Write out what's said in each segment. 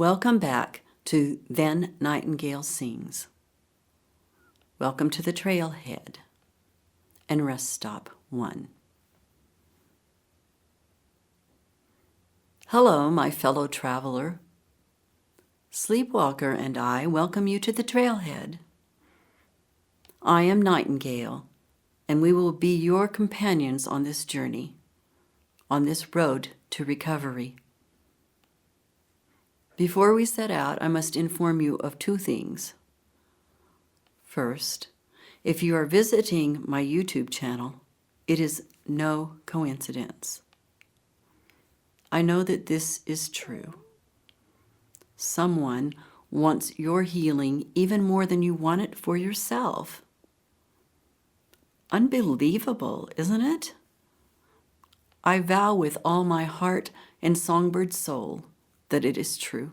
Welcome back to Then Nightingale Sings. Welcome to the Trailhead and Rest Stop 1. Hello, my fellow traveler. Sleepwalker and I welcome you to the Trailhead. I am Nightingale, and we will be your companions on this journey, on this road to recovery. Before we set out, I must inform you of two things. First, if you are visiting my YouTube channel, it is no coincidence. I know that this is true. Someone wants your healing even more than you want it for yourself. Unbelievable, isn't it? I vow with all my heart and songbird soul that it is true.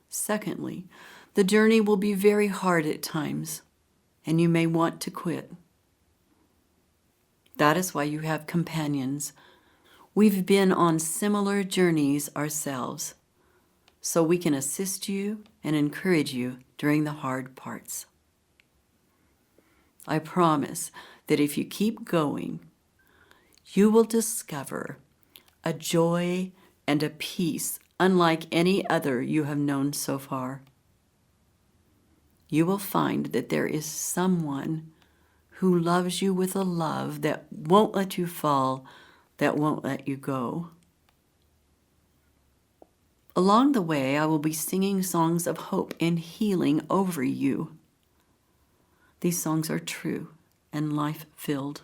Secondly, the journey will be very hard at times, and you may want to quit. That is why you have companions. We've been on similar journeys ourselves, so we can assist you and encourage you during the hard parts. I promise that if you keep going, you will discover a joy and a peace unlike any other you have known so far. You will find that there is someone who loves you with a love that won't let you fall, that won't let you go. Along the way, I will be singing songs of hope and healing over you. These songs are true and life-filled.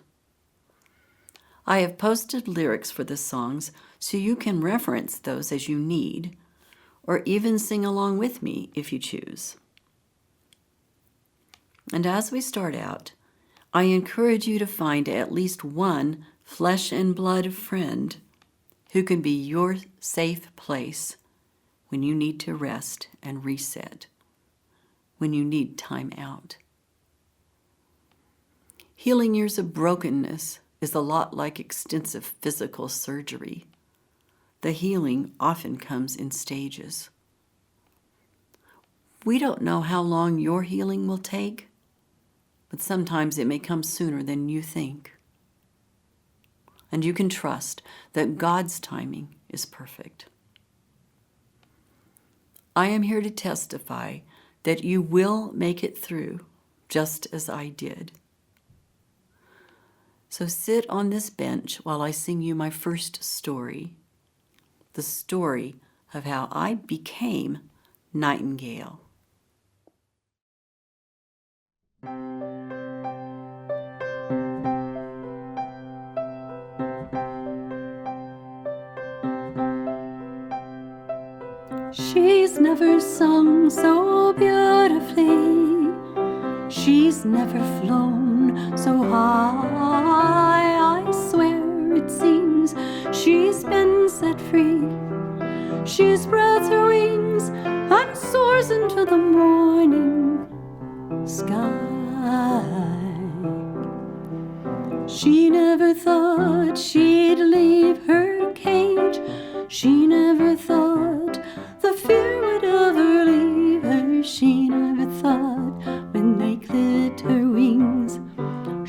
I have posted lyrics for the songs so you can reference those as you need, or even sing along with me if you choose. And as we start out, I encourage you to find at least one flesh and blood friend who can be your safe place when you need to rest and reset, when you need time out. Healing years of brokenness is a lot like extensive physical surgery. The healing often comes in stages. We don't know how long your healing will take, but sometimes it may come sooner than you think. And you can trust that God's timing is perfect. I am here to testify that you will make it through, just as I did. So sit on this bench while I sing you my first story, the story of how I became Nightingale. She's never sung so beautifully. She's never flown so high. I swear it seems she's been set free. She spreads her wings and soars into the morning sky. She never thought she'd leave her cage. She never thought the fear would ever leave her. She never thought when they clipped her wings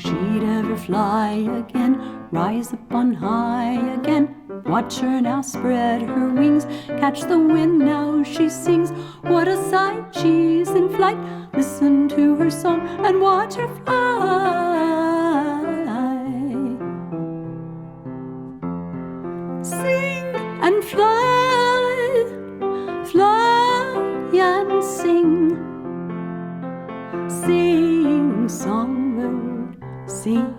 she'd ever fly again, rise up on high again. Watch her now spread her wings, catch the wind now she sings. What a sight, she's in flight. Listen to her song and watch her fly. Sing and fly, fly and sing. Sing, songbird, sing.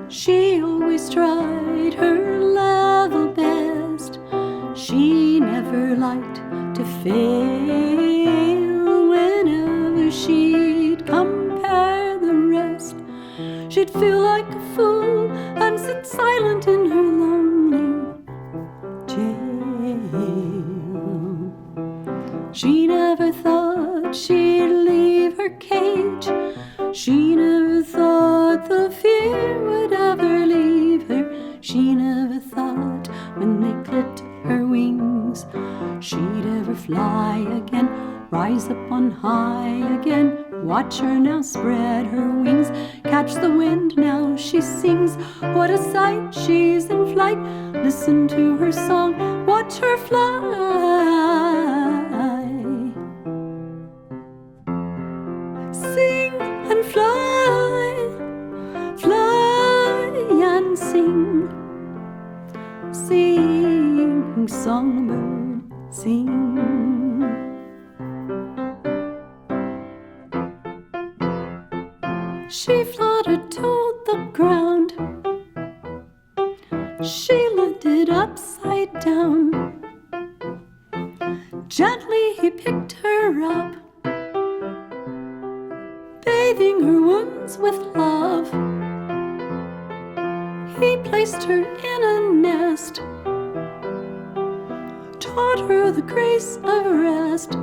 She always tried her level best. She never liked to fail. Whenever she'd compare the rest, she'd feel like a fool and sit silent in her lonely jail. She never thought she'd leave her cage. She never thought the fear would ever leave her. She never thought fly again, rise up on high again. Watch her now spread her wings, catch the wind now she sings. What a sight, she's in flight, listen to her song, watch her fly. Sing and fly, fly and sing. Sing, songbird, sing. She fluttered to the ground, she landed upside down. Gently he picked her up, bathing her wounds with love. He placed her in a nest, taught her the grace of rest.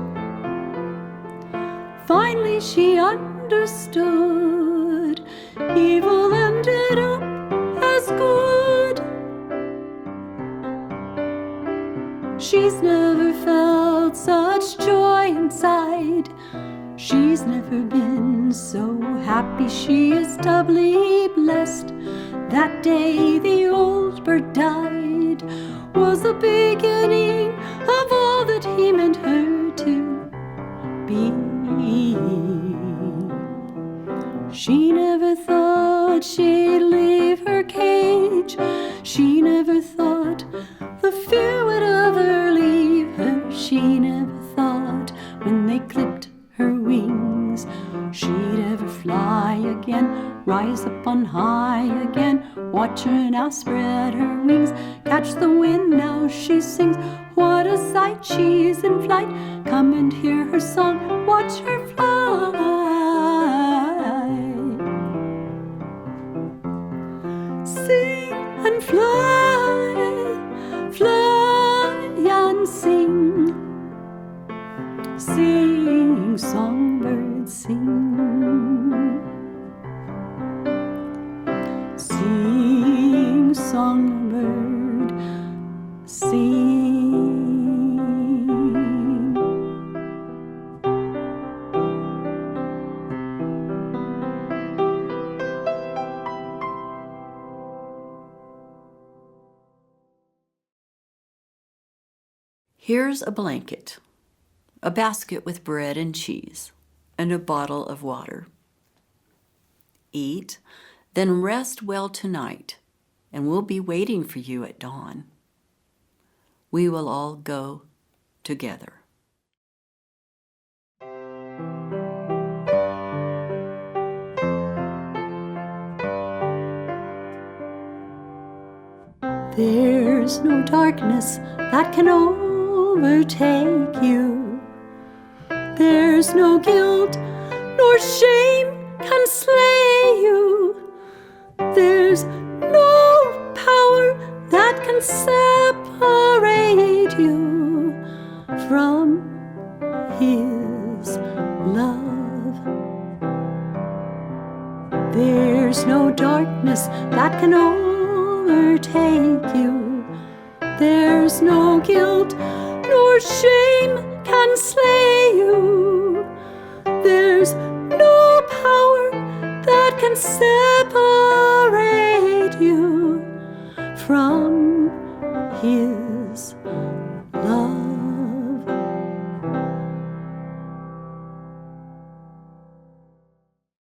Finally she understood, evil ended up as good. She's never felt such joy inside, she's never been so happy, she is doubly blessed. That day the old bird died was the beginning of all that he meant her to be. She never thought she'd leave her cage, she never thought the fear would ever leave her. She never thought when they clipped her wings she'd ever fly again, rise up on high again. Watch her now spread her wings, catch the wind now she sings. What a sight, she's in flight, come and hear her song, watch her fly. Sing and fly, fly and sing. Sing, songbird, sing. Sing, songbird, sing. Here's a blanket, a basket with bread and cheese, and a bottle of water. Eat, then rest well tonight, and we'll be waiting for you at dawn. We will all go together. There's no darkness that can overtake you. There's no guilt nor shame can slay you. There's no power that can separate you from His love. There's no darkness that can overtake you. There's no guilt nor shame can slay you. There's no power that can separate you from His